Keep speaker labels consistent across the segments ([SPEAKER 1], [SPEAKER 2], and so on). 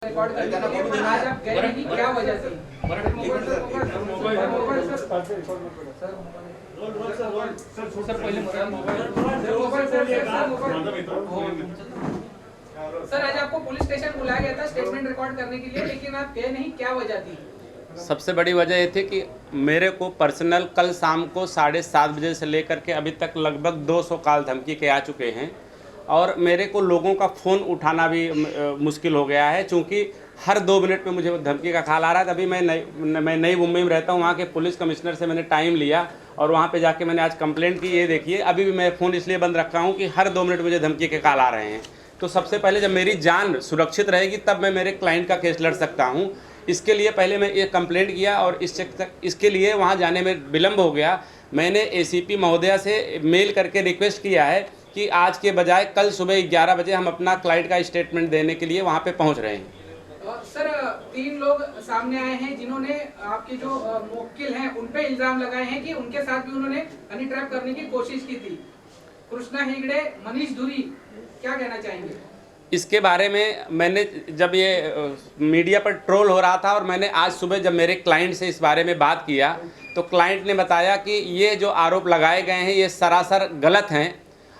[SPEAKER 1] Record करने के लिए आज आप गए नहीं, क्या वजह थी? सर आज आपको पुलिस स्टेशन बुलाया गया था स्टेटमेंट रिकॉर्ड करने के लिए, लेकिन आप गए नहीं, क्या वजह थी?
[SPEAKER 2] सबसे बड़ी वजह ये थी कि मेरे को पर्सनल कल शाम को 7:30 बजे से लेकर के अभी तक लगभग 200 कॉल धमकी के आ चुके हैं और मेरे को लोगों का फ़ोन उठाना भी मुश्किल हो गया है, क्योंकि हर 2 मिनट में मुझे धमकी का कॉल आ रहा है। अभी मैं नई मुंबई में रहता हूँ, वहाँ के पुलिस कमिश्नर से मैंने टाइम लिया और वहाँ पे जाके मैंने आज कंप्लेंट की। ये देखिए अभी भी मैं फ़ोन इसलिए बंद रखा हूँ कि हर 2 मिनट मुझे धमकी के कॉल आ रहे हैं। तो सबसे पहले जब मेरी जान सुरक्षित रहेगी तब मैं मेरे क्लाइंट का केस लड़ सकता हूँ। इसके लिए पहले मैं ये कंप्लेंट किया और इसके लिए वहाँ जाने में विलम्ब हो गया। मैंने एसीपी महोदया से मेल करके रिक्वेस्ट किया है कि आज के बजाय कल सुबह 11 बजे हम अपना क्लाइंट का स्टेटमेंट देने के लिए वहाँ पे पहुँच रहे हैं।
[SPEAKER 1] सर 3 लोग सामने आए हैं जिन्होंने आपके जो मुवक्किल हैं उन पे इल्जाम लगाए हैं कि उनके साथ भी उन्होंने हनी ट्रैप करने की कोशिश की थी। कृष्णा हेगड़े, मनीष धुरी, क्या कहना चाहेंगे?
[SPEAKER 2] इसके बारे में मैंने जब ये मीडिया पर ट्रोल हो रहा था और मैंने आज सुबह जब मेरे क्लाइंट से इस बारे में बात किया तो क्लाइंट ने बताया कि ये जो आरोप लगाए गए हैं ये सरासर गलत हैं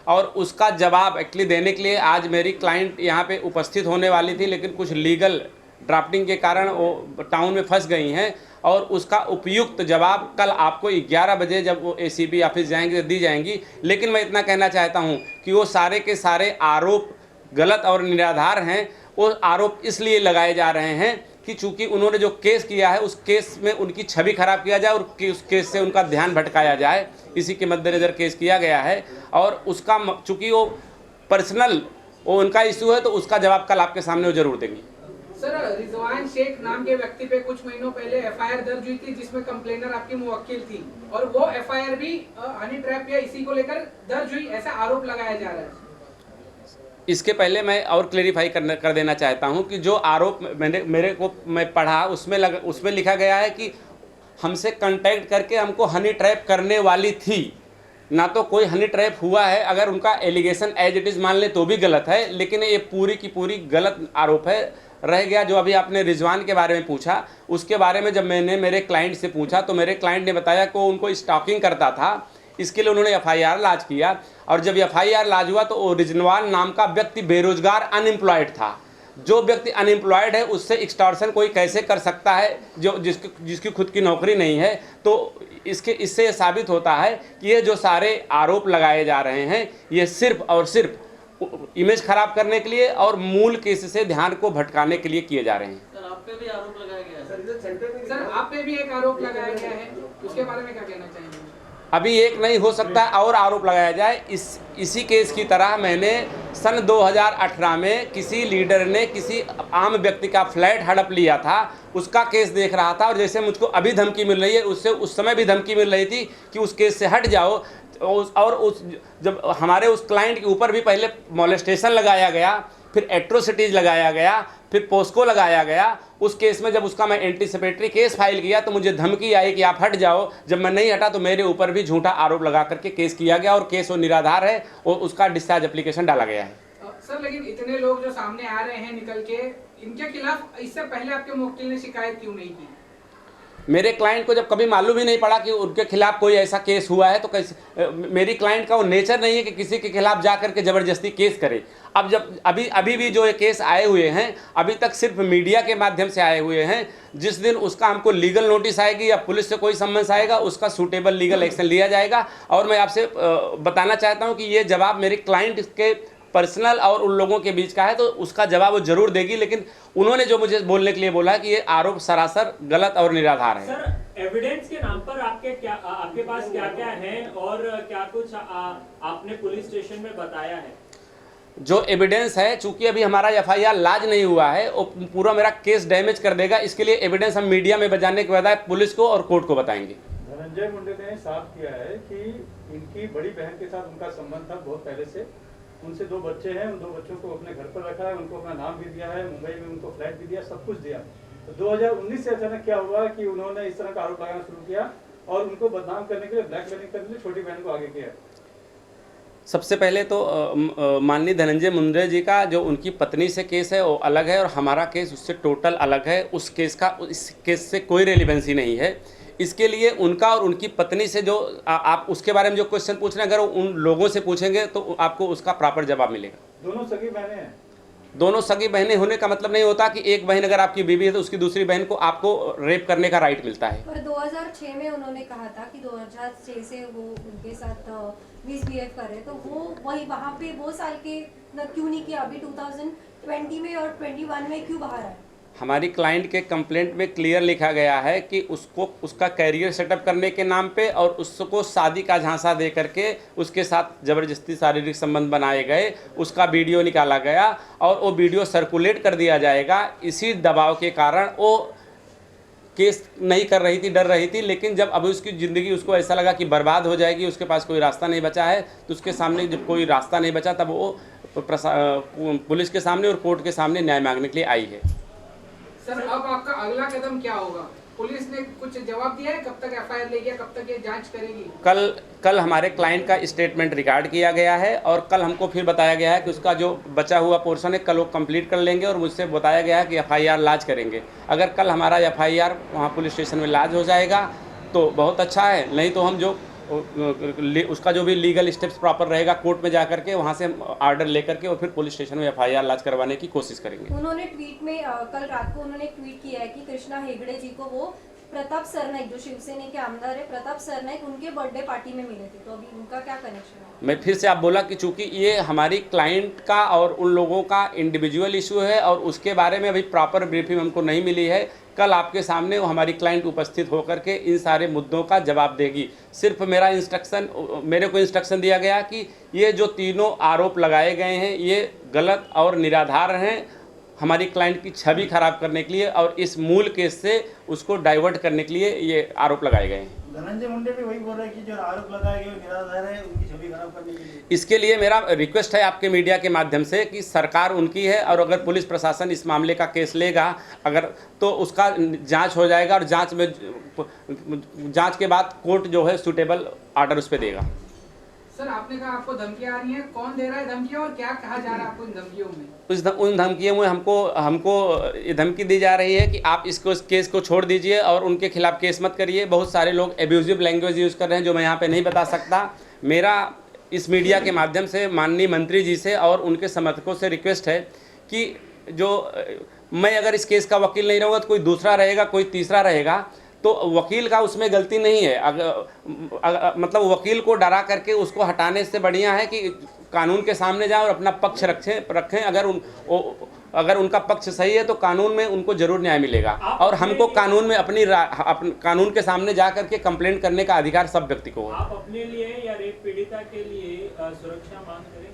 [SPEAKER 2] और उसका जवाब एक्चुअली देने के लिए आज मेरी क्लाइंट यहाँ पे उपस्थित होने वाली थी, लेकिन कुछ लीगल ड्राफ्टिंग के कारण वो टाउन में फंस गई हैं और उसका उपयुक्त जवाब कल आपको 11 बजे जब वो एसीबी ऑफिस जाएंगे दी जाएंगी। लेकिन मैं इतना कहना चाहता हूँ कि वो सारे के सारे आरोप गलत और निराधार हैं। वो आरोप इसलिए लगाए जा रहे हैं कि चूंकि उन्होंने जो केस किया है उस केस में उनकी छवि खराब किया जाए और उस केस से उनका ध्यान भटकाया जाए, इसी के मद्देनज़र केस किया गया है। और उसका चूंकि वो पर्सनल वो उनका इशू है तो उसका जवाब कल आपके सामने वो जरूर देंगी।
[SPEAKER 1] सर रिजवान शेख नाम के व्यक्ति पे कुछ महीनों पहले एफआईआर दर्ज हुई थी जिसमें कंप्लेनर आपकी मुवक्किल थी और वो एफआईआर भी हनी ट्रैप या इसी को लेकर दर्ज हुई, ऐसा आरोप लगाया जा रहा है।
[SPEAKER 2] इसके पहले मैं और क्लेरिफाई कर देना चाहता हूं कि जो आरोप मेरे को मैं पढ़ा उसमें लिखा गया है कि हमसे कांटेक्ट करके हमको हनी ट्रैप करने वाली थी, ना तो कोई हनी ट्रैप हुआ है। अगर उनका एलिगेशन एज इट इज़ मान ले तो भी गलत है, लेकिन ये पूरी की पूरी गलत आरोप है। रह गया जो अभी आपने रिजवान के बारे में पूछा, उसके बारे में जब मैंने मेरे क्लाइंट से पूछा तो मेरे क्लाइंट ने बताया कि वो उनको स्टॉकिंग करता था, इसके लिए उन्होंने एफआईआर लाज किया और जब एफआईआर लाज हुआ तो रिजवान नाम का व्यक्ति बेरोजगार अनएम्प्लॉयड था। जो व्यक्ति अनएम्प्लॉयड है उससे एक्सटॉर्शन कोई कैसे कर सकता है जो जिसकी खुद की नौकरी नहीं है? तो इससे ये साबित होता है कि ये जो सारे आरोप लगाए जा रहे हैं ये सिर्फ और सिर्फ इमेज खराब करने के लिए और मूल केस से ध्यान को भटकाने के लिए किए जा रहे हैं।
[SPEAKER 1] सर आप पे भी आरोप लगाया गया है। सर आप पे भी एक आरोप लगाया गया है, उसके बारे में क्या कहना चाहेंगे?
[SPEAKER 2] अभी एक नहीं हो सकता और आरोप लगाया जाए। इसी केस की तरह मैंने सन 2018 में किसी लीडर ने किसी आम व्यक्ति का फ्लैट हड़प लिया था, उसका केस देख रहा था और जैसे मुझको अभी धमकी मिल रही है उससे उस समय भी धमकी मिल रही थी कि उस केस से हट जाओ। और जब हमारे उस क्लाइंट के ऊपर भी पहले मोलेस्टेशन लगाया गया, फिर एट्रोसिटीज़ लगाया गया, फिर पोस्को लगाया गया। उस केस में जब उसका मैं एंटीसिपेटरी केस फाइल किया तो मुझे धमकी आई कि आप हट जाओ। जब मैं नहीं हटा तो मेरे ऊपर भी झूठा आरोप लगा करके केस किया गया और केस वो निराधार है और उसका डिस्चार्ज एप्लीकेशन डाला गया है।
[SPEAKER 1] सर लेकिन इतने लोग जो सामने आ रहे हैं निकल के, इनके खिलाफ इससे पहले आपके मुवक्किल ने शिकायत क्यों नहीं की?
[SPEAKER 2] मेरे क्लाइंट को जब कभी मालूम ही नहीं पड़ा कि उनके खिलाफ कोई ऐसा केस हुआ है तो कैसे मेरी क्लाइंट का वो नेचर नहीं है कि किसी के खिलाफ जा करके ज़बरदस्ती केस करे। अब जब अभी भी जो ये केस आए हुए हैं अभी तक सिर्फ मीडिया के माध्यम से आए हुए हैं। जिस दिन उसका हमको लीगल नोटिस आएगी या पुलिस से कोई सम्मन्स आएगा उसका सूटेबल लीगल एक्शन लिया जाएगा। और मैं आपसे बताना चाहता हूँ कि ये जवाब मेरे क्लाइंट के पर्सनल और उन लोगों के बीच का है तो उसका जवाब वो जरूर देगी। लेकिन उन्होंने जो मुझे बोलने के लिए बोला है कि ये आरोप सरासर गलत और निराधार है।
[SPEAKER 3] सर एविडेंस के नाम पर आपके पास क्या क्या है और क्या कुछ आपने पुलिस स्टेशन में बताया है?
[SPEAKER 2] जो एविडेंस है, चूंकि अभी हमारा एफआईआर लाज नहीं हुआ है, वो पूरा मेरा केस डैमेज कर देगा। इसके लिए एविडेंस हम मीडिया में बजाने के बजाय पुलिस को और कोर्ट को बताएंगे।
[SPEAKER 4] धनंजय मुंडे ने साफ किया है कि इनकी बड़ी बहन के साथ उनका संबंध था बहुत पहले से। उनसे 2 बच्चे हैं, उन 2 बच्चों को अपने घर पर रखा है, उनको अपना नाम भी दिया है, मुंबई में उनको फ्लैट भी दिया, सब कुछ दिया। तो 2019 से अचानक क्या हुआ कि उन्होंने इस तरह का आरोप लगाना शुरू किया और उनको बदनाम करने के लिए, ब्लैकमेलिंग करने के लिए छोटी बहन को आगे किया।
[SPEAKER 2] सबसे पहले तो माननीय धनंजय मुंडे जी का जो उनकी पत्नी से केस है वो अलग है और हमारा केस उससे टोटल अलग है। उस केस से कोई रेलिवेंसी नहीं है। इसके लिए उनका और उनकी पत्नी से जो आप उसके बारे में जो क्वेश्चन पूछ रहे हैं, अगर उन लोगों से पूछेंगे तो आपको उसका प्रॉपर जवाब मिलेगा।
[SPEAKER 4] दोनों सगी बहनें हैं।
[SPEAKER 2] दोनों सगी बहनें होने का मतलब नहीं होता कि एक बहन अगर आपकी बीवी है तो उसकी दूसरी बहन को आपको रेप करने का राइट मिलता है।
[SPEAKER 5] पर 2006 में उन्होंने कहा था कि 2006 से वो उनके साथ मिसबिहेव कर रहे, तो वो वही वहाँ पे वो साल के क्यों नहीं किया, अभी 2020 में और 21 में क्यों बाहर आए?
[SPEAKER 2] हमारी क्लाइंट के कंप्लेंट में क्लियर लिखा गया है कि उसको उसका कैरियर सेटअप करने के नाम पे और उसको शादी का झांसा दे करके उसके साथ ज़बरदस्ती शारीरिक संबंध बनाए गए, उसका वीडियो निकाला गया और वो वीडियो सर्कुलेट कर दिया जाएगा। इसी दबाव के कारण वो केस नहीं कर रही थी, डर रही थी। लेकिन जब अब उसकी ज़िंदगी उसको ऐसा लगा कि बर्बाद हो जाएगी, उसके पास कोई रास्ता नहीं बचा है, तो उसके सामने जब कोई रास्ता नहीं बचा तब वो पुलिस के सामने और कोर्ट के सामने न्याय मांगने के लिए आई है।
[SPEAKER 1] सर अब आपका अगला कदम क्या होगा? पुलिस ने कुछ जवाब दिया है, कब तक एफआईआर लेगी, कब तक ये जांच करेगी?
[SPEAKER 2] कल हमारे क्लाइंट का स्टेटमेंट रिकॉर्ड किया गया है और कल हमको फिर बताया गया है कि उसका जो बचा हुआ पोर्शन है कल वो कंप्लीट कर लेंगे और मुझसे बताया गया है कि एफआईआर लॉन्च करेंगे। अगर कल हमारा एफआईआर वहाँ पुलिस स्टेशन में लॉन्च हो जाएगा तो बहुत अच्छा है, नहीं तो हम जो उसका जो भी लीगल स्टेप्स प्रॉपर रहेगा कोर्ट में जा करके वहाँ से ऑर्डर लेकर के और फिर पुलिस स्टेशन में एफआईआर लॉन्च करवाने की कोशिश करेंगे।
[SPEAKER 5] उन्होंने ट्वीट में कल रात को उन्होंने ट्वीट किया है कि कृष्णा हेगड़े जी को वो प्रताप सरनाईक, जो शिवसेना के आमदार है प्रताप सरनाईक, उनके बर्थडे पार्टी में मिले थे, तो अभी उनका क्या कनेक्शन है?
[SPEAKER 2] मैं फिर से आप बोला कि चूंकि ये हमारी क्लाइंट का और उन लोगों का इंडिविजुअल इशू है और उसके बारे में अभी प्रॉपर ब्रीफिंग हमको नहीं मिली है। कल आपके सामने वो हमारी क्लाइंट उपस्थित होकर के इन सारे मुद्दों का जवाब देगी। सिर्फ मेरे को इंस्ट्रक्शन दिया गया कि ये जो तीनों आरोप लगाए गए हैं ये गलत और निराधार हैं, हमारी क्लाइंट की छवि खराब करने के लिए और इस मूल केस से उसको डाइवर्ट करने के लिए ये आरोप लगाए गए हैं।
[SPEAKER 6] धनंजय मुंडे भी वही बोल रहे हैं कि जो आरोप लगाए गए निराधार है, उनकी छवि खराब करने के लिए।
[SPEAKER 2] इसके लिए मेरा रिक्वेस्ट है आपके मीडिया के माध्यम से कि सरकार उनकी है और अगर पुलिस प्रशासन इस मामले का केस लेगा अगर तो उसका जांच हो जाएगा और जांच के बाद कोर्ट जो है सूटेबल ऑर्डर उस पर देगा।
[SPEAKER 1] सर आपने कहा आपको धमकियां आ रही हैं, कौन दे रहा है धमकियां और क्या कहा जा रहा है आपको इन धमकियों में?
[SPEAKER 2] उन धमकियों में हमको ये धमकी दी जा रही है कि आप इस केस को छोड़ दीजिए और उनके खिलाफ केस मत करिए। बहुत सारे लोग एब्यूजिव लैंग्वेज यूज़ कर रहे हैं जो मैं यहाँ पे नहीं बता सकता। मेरा इस मीडिया के माध्यम से माननीय मंत्री जी से और उनके समर्थकों से रिक्वेस्ट है कि जो मैं अगर इस केस का वकील नहीं रहूँगा तो कोई दूसरा रहेगा, कोई तीसरा रहेगा, तो वकील का उसमें गलती नहीं है। मतलब वकील को डरा करके उसको हटाने से बढ़िया है कि कानून के सामने जाएं और अपना पक्ष रखें। अगर उनका पक्ष सही है तो कानून में उनको जरूर न्याय मिलेगा और हमको कानून में कानून के सामने जा करके कंप्लेंट करने का अधिकार सब व्यक्ति को है।
[SPEAKER 3] आप अपने लिए या रेप पीड़िता के लिए सुरक्षा मांग करेंगे?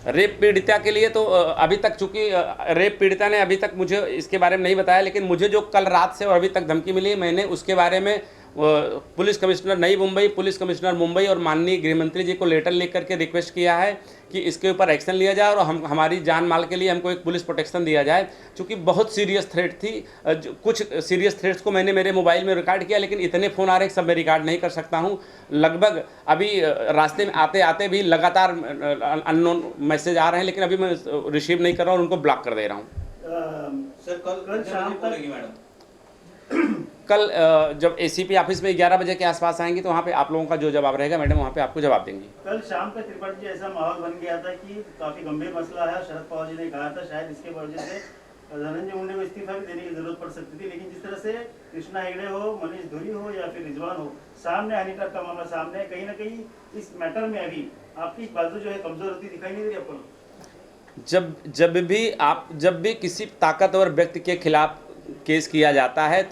[SPEAKER 2] रेप पीड़िता के लिए तो अभी तक, चूंकि रेप पीड़िता ने अभी तक मुझे इसके बारे में नहीं बताया, लेकिन मुझे जो कल रात से और अभी तक धमकी मिली मैंने उसके बारे में पुलिस कमिश्नर नई मुंबई, पुलिस कमिश्नर मुंबई और माननीय गृह मंत्री जी को लेटर लिख करके रिक्वेस्ट किया है कि इसके ऊपर एक्शन लिया जाए और हमारी जान माल के लिए हमको एक पुलिस प्रोटेक्शन दिया जाए। चूँकि बहुत सीरियस थ्रेट थी, कुछ सीरियस थ्रेट्स को मैंने मेरे मोबाइल में रिकॉर्ड किया, लेकिन इतने फ़ोन आ रहे हैं सब मैं रिकॉर्ड नहीं कर सकता हूँ। लगभग अभी रास्ते में आते आते भी लगातार अननोन मैसेज आ रहे हैं, लेकिन अभी मैं रिसीव नहीं कर रहा हूँ, उनको ब्लॉक कर दे रहा हूँ।
[SPEAKER 6] सर कल शाम तक मैडम
[SPEAKER 2] कल जब एसीपी ऑफिस में 11 बजे के आसपास आएंगी तो वहाँ पे आप लोगों का जो जवाब रहेगा मैडम वहाँ पे आपको जवाब देंगी।
[SPEAKER 6] कल शाम पे त्रिपाठी जी ऐसा माहौल बन गया था कि काफी गंभीर मसला है। शरद पवार जी ने कहा था शायद इसके वजह से धनंजय मुंडे को इस्तीफा भी देने की जरूरत पड़ सकती थी, लेकिन जिस तरह से कृष्णा हेगड़े हो, मनीष धुरी हो या फिर रिजवान हो, सामने हनी ट्रैप का मामला सामने, कहीं ना कहीं इस मैटर में अभी आपकी बाजू जो है कमजोर होती दिखाई नहीं दे रही आपको?
[SPEAKER 2] जब भी किसी ताकतवर व्यक्ति के खिलाफ केस किया जाता है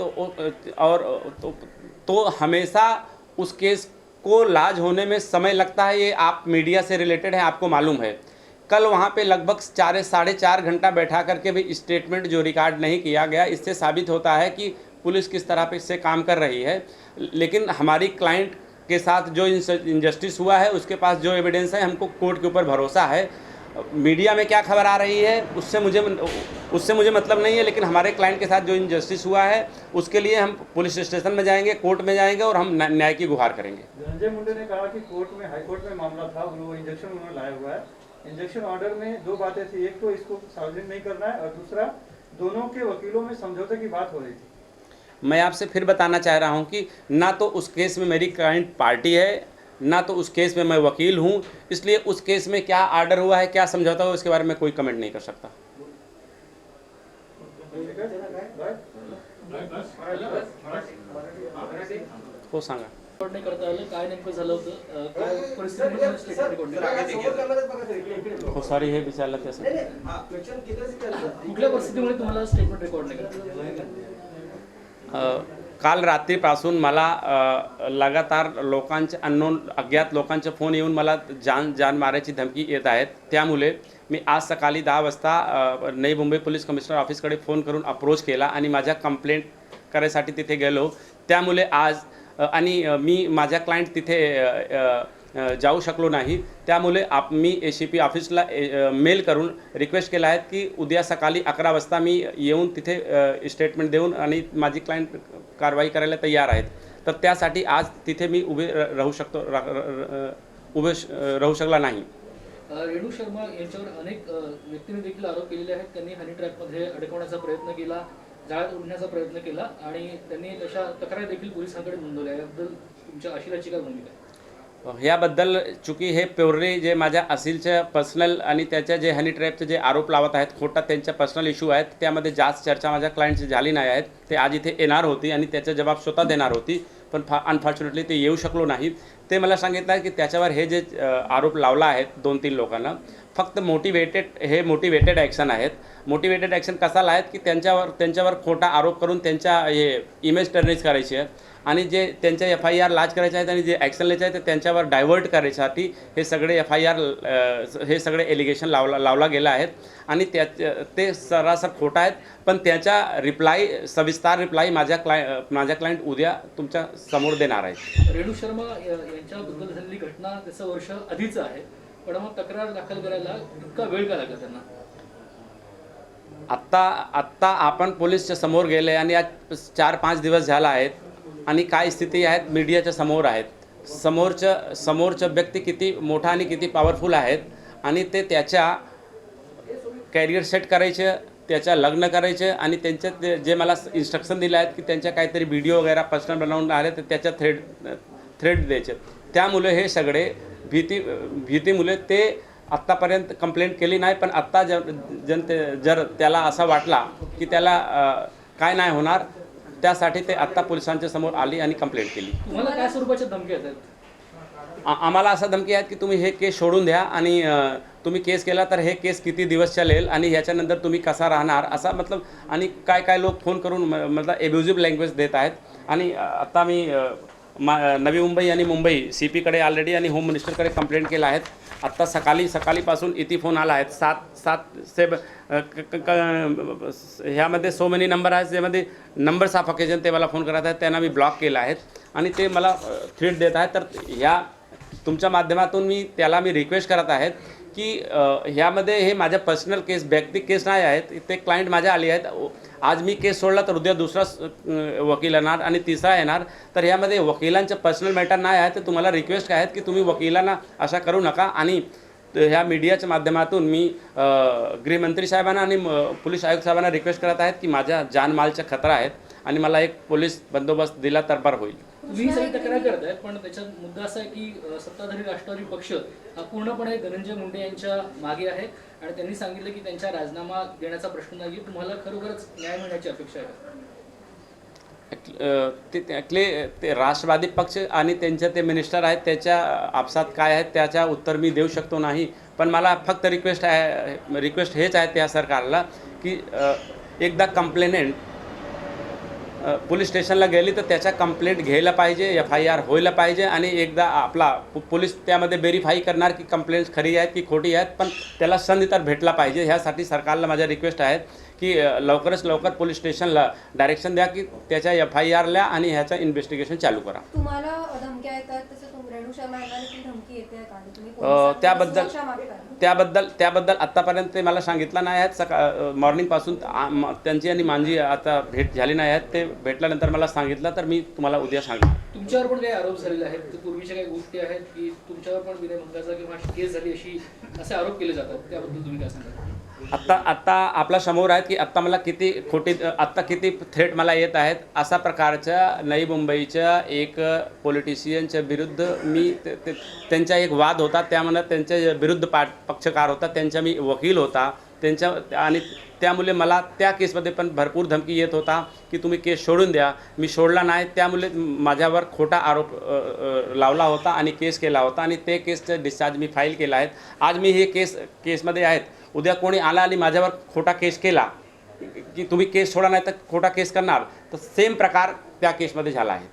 [SPEAKER 2] तो हमेशा उस केस को लाज होने में समय लगता है। ये आप मीडिया से रिलेटेड है, आपको मालूम है। कल वहाँ पे लगभग 4.5 घंटा बैठा करके भी स्टेटमेंट जो रिकॉर्ड नहीं किया गया, इससे साबित होता है कि पुलिस किस तरह पे इससे काम कर रही है। लेकिन हमारी क्लाइंट के साथ जो इनजस्टिस हुआ है उसके पास जो एविडेंस है, हमको कोर्ट के ऊपर भरोसा है मीडिया में क्या खबर आ रही है उससे मुझे मतलब नहीं है, लेकिन हमारे क्लाइंट के साथ जो इनजस्टिस हुआ है उसके लिए हम पुलिस स्टेशन में जाएंगे, कोर्ट में जाएंगे और हम न्याय की गुहार करेंगे।
[SPEAKER 4] धनंजय मुंडे ने कहा कि कोर्ट में, हाई कोर्ट में मामला था, वो इंजेक्शन उन्होंने लाया हुआ है। इंजेक्शन ऑर्डर में दो बातें थी, एक तो इसको सार्वजनिक नहीं करना है और दूसरा दोनों के वकीलों में समझौते की बात हो रही थी।
[SPEAKER 2] मैं आपसे फिर बताना चाह रहा हूं कि ना तो उस केस में मेरी क्लाइंट पार्टी है, ना तो उस केस में मैं वकील हूं, इसलिए उस केस में क्या आर्डर हुआ है, क्या समझौता हुआ, इसके बारे में कोई कमेंट नहीं कर सकता। हो सांगा
[SPEAKER 7] नाही करता आलं, काय नेमकं झालं होतं, काय परिस्थितीमध्ये स्टेटमेंट रेकॉर्ड नाही
[SPEAKER 2] हो सॉरी हे विचारलं त्याचं
[SPEAKER 7] कुठल्या परिस्थितीमुळे तुम्हाला स्टेटमेंट रेकॉर्ड नाही करता
[SPEAKER 2] काल रात्रीपासून मला लगातार लोकांचे अननोन अज्ञात लोकांचे फोन येऊन मला जान मारायची धमकी येत आहेत। त्यामुळे मी आज सकाळी 10 वाजता Navi Mumbai police commissioner ऑफिसकडे phone करून अप्रोच केला आणि माझ्या कंप्लेंट करायसाठी तिथे गेलो। त्यामुळे आज आणि मी माझ्या क्लायंट तिथे जाऊ शकलो नाही, त्यामुळे मी ACP ऑफिसला मेल करून रिक्वेस्ट केला आहे की उद्या सकाळी 11 वाजता मी येऊन तिथे स्टेटमेंट देऊन आणि माझी क्लायंट कारवाई करायला तयार आहेत। तर त्यासाठी आज तिथे मी उभे राहू शकला नाही।
[SPEAKER 7] रेणू शर्मा यांच्यावर अनेक व्यक्तींनी देखील आरोप केलेले आहेत। त्यांनी हनी ट्रॅपमध्ये अडकवण्याचा प्रयत्न केला, जाळ्यात ओढण्याचा प्रयत्न केला आणि त्यांनी तशा तक्रारी देखील पोलिसांकडे नोंदवल्या। याबद्दल तुमच्या अशिलाची काय भूमिका आहे?
[SPEAKER 2] याबद्दल चुकी हे प्युअरली जे माझ्या असिलचे पर्सनल आणि त्याच्या जे हनी ट्रॅपचे जे आरोप लावत आहेत खोटा त्यांच्या पर्सनल इश्यू आहेत, त्यामध्ये जास्त चर्चा माझ्या क्लायंटची झाली नाही आहेत। ते आज इथे येणार होती आणि त्याचा जबाब स्वतः देणार होती, पण अनफॉर्च्युनेटली ते येऊ शकलो नाहीत। ते मला सांगितलं की त्याच्यावर हे जे आरोप लावला आहेत 2-3 लोकांना फक्त मोटिवेटेड ॲक्शन आहेत। मोटिवेटेड ॲक्शन कशाला आहेत की त्यांच्यावर खोटा आरोप करून त्यांच्या हे इमेज टर्निश करायची आहे आणि जे त्यांच्या FIR लाज करायचे आहेत आणि जे ॲक्शन घ्यायचे आहे ते त्यांच्यावर डायव्हर्ट करायसाठी हे सगळे FIR हे सगळे एलिगेशन लावला गेला आहेत आणि ते सरासर खोटा आहेत। पण त्याचा सविस्तर रिप्लाय माझ्या क्लायंट उद्या तुमच्या समोर देणार आहे।
[SPEAKER 7] रेणू शर्मा यांच्याबद्दल झालेली घटना त्याचं वर्ष आधीच आहे, पण मग तक्रार दाखल करायला इतका वेळ का लागला त्यांना?
[SPEAKER 2] आत्ता आपण पोलीसच्या समोर गेले आणि आज 4-5 दिवस झाला आहेत आणि काय स्थिती आहेत मीडियाच्या समोर आहेत। समोरचा व्यक्ती किती मोठा आणि किती पॉवरफुल आहेत आणि ते त्याच्या कॅरियर सेट करायचे, त्याच्या लग्न करायचे आणि त्यांच्या जे मला इन्स्ट्रक्शन दिले आहेत की त्यांच्या काहीतरी व्हिडिओ वगैरे पर्सनल बनवून आले तर त्याच्या थ्रेड द्यायचे। त्यामुळे हे सगळे भीतीमुळे ते आत्तापर्यंत कंप्लेंट केली नाही, पण आत्ता जर त्याला असं वाटला की त्याला काय नाही होणार त्यासाठी ते आत्ता पोलिसांच्या समोर आली आणि कंप्लेंट केली।
[SPEAKER 7] तुम्हाला काय स्वरूपाच्या धमकी येतात?
[SPEAKER 2] आम्हाला असा धमकी आहेत की तुम्ही हे केस सोडून द्या आणि तुम्ही केस केला तर हे केस किती दिवस चालेल आणि ह्याच्यानंतर तुम्ही कसा राहणार असा मतलब आणि काय लोक फोन करून मतलब एब्युझिव्ह लँग्वेज देत आहेत। आणि आता मी नवी मुंबई आणि मुंबई CPकडे ऑलरेडी आणि होम मिनिस्टरकडे कंप्लेंट केला आहेत। आत्ता सकाळीपासून इथे फोन आला आहेत 7 ह्यामध्ये सो मेनी नंबर आहेत ज्यामध्ये नंबर्स ऑफ ऑकेजन ते मला फोन करत आहेत, त्यांना मी ब्लॉक केला आहेत आणि ते मला थ्रेट देत आहेत। तर ह्या तुमच्या माध्यमातून मी रिक्वेस्ट करत आहेत की ह्यामध्ये हे माझ्या पर्सनल केस वैयक्तिक केस नाही आहेत, ते क्लायंट माझ्या आली आहेत। आज मी केस सोडला तर उद्या दुसरा वकील येणार आणि तिसरा येणार, तर ह्यामध्ये वकिलांचं पर्सनल मॅटर नाही आहे। तर तुम्हाला रिक्वेस्ट काय आहेत की तुम्ही वकिलांना अशा करू नका आणि ह्या मीडियाच्या माध्यमातून मी गृहमंत्री साहेबांना आणि पोलीस आयुक्त साहेबांना रिक्वेस्ट करत आहेत की माझ्या जानमालचा खतरा आहेत आणि मला एक पोलीस बंदोबस्त दिला तर बरं होईल।
[SPEAKER 7] तुम्ही सगळी तक्रार करताय, पण त्याच्यात मुद्दा असा आहे की सत्ताधारी राष्ट्रवादी पक्ष हा पूर्णपणे धनंजय मुंडे यांच्या मागे आहे आणि त्यांनी सांगितलं की त्यांचा राजीनामा देण्याचा प्रश्न नाही। तुम्हाला खरोखरच न्याय मिळण्याची अपेक्षा आहे?
[SPEAKER 2] ते राष्ट्रवादी पक्ष आणि त्यांचे ते मिनिस्टर आहेत त्याच्या आपसात काय आहेत त्याच्या उत्तर मी देऊ शकतो नाही, पण मला फक्त रिक्वेस्ट हेच आहे त्या सरकारला की एकदा कंप्लेनेंट पोलीस स्टेशनला गेली तर त्याचा कंप्लेंट घ्यायला पाहिजे, FIR व्हायला पाहिजे आणि एकदा आपला पोलीस त्यामध्ये व्हेरीफाई करणार की कंप्लेंट्स खरी आहेत की खोटी आहेत, पण त्याला संधी तर भेटला पाहिजे। ह्यासाठी सरकारला माझ्या रिक्वेस्ट आहेत की लवकरच लवकर पोलीस स्टेशनला डायरेक्शन द्या की त्याच्या FIR ल्या आणि ह्याचं इन्व्हेस्टिगेशन चालू करा।
[SPEAKER 5] तुम्हाला धमक्या येतात तसं रेणू शर्मा यांना देखील धमकी येते का? तुम्ही
[SPEAKER 2] त्याबद्दल
[SPEAKER 5] सुरक्षा मागतात.
[SPEAKER 2] त्याबद्दल आत्तापर्यंत ते मला सांगितलं नाही आहेत. मॉर्निंगपासून त्यांची आणि माझी आता भेट झाली नाही आहेत. ते भेटल्यानंतर मला सांगितलं तर मी तुम्हाला उद्या सांगणार.
[SPEAKER 7] तुमच्यावर पण काही आरोप झालेले आहेत, तर पूर्वीच्या काही गोष्टी आहेत की तुमच्यावर पण विनयभंगाचा किंवा केस झाली अशी असे आरोप केले जातात, त्याबद्दल तुम्ही काय सांगाल?
[SPEAKER 2] आत्ता आपल्या समोर आहेत की आत्ता किती थ्रेट मला येत आहेत. अशा प्रकारच्या नवी मुंबईच्या एक पॉलिटिशियनच्या विरुद्ध मी त्यांचा एक वाद होता, त्यामुळे त्यांच्या विरुद्ध पक्षकार होता, त्यांचा मी वकील होता आणि त्यामुळे मला त्या केसमध्ये पण भरपूर धमकी येत होता की तुम्ही केस सोडून द्या. मी सोडला नाही, त्यामुळे माझ्यावर खोटा आरोप लावला होता आणि केस केला होता आणि ते केसचं डिस्चार्ज मी फाईल केला आहे. आज मी हे केसमध्ये आहेत. उद्या कोणी आला आणि माझ्यावर खोटा केस केला की तुम्ही केस सोडा नाही तर खोटा केस करणार, तर सेम प्रकार त्या केसमध्ये झाला आहे.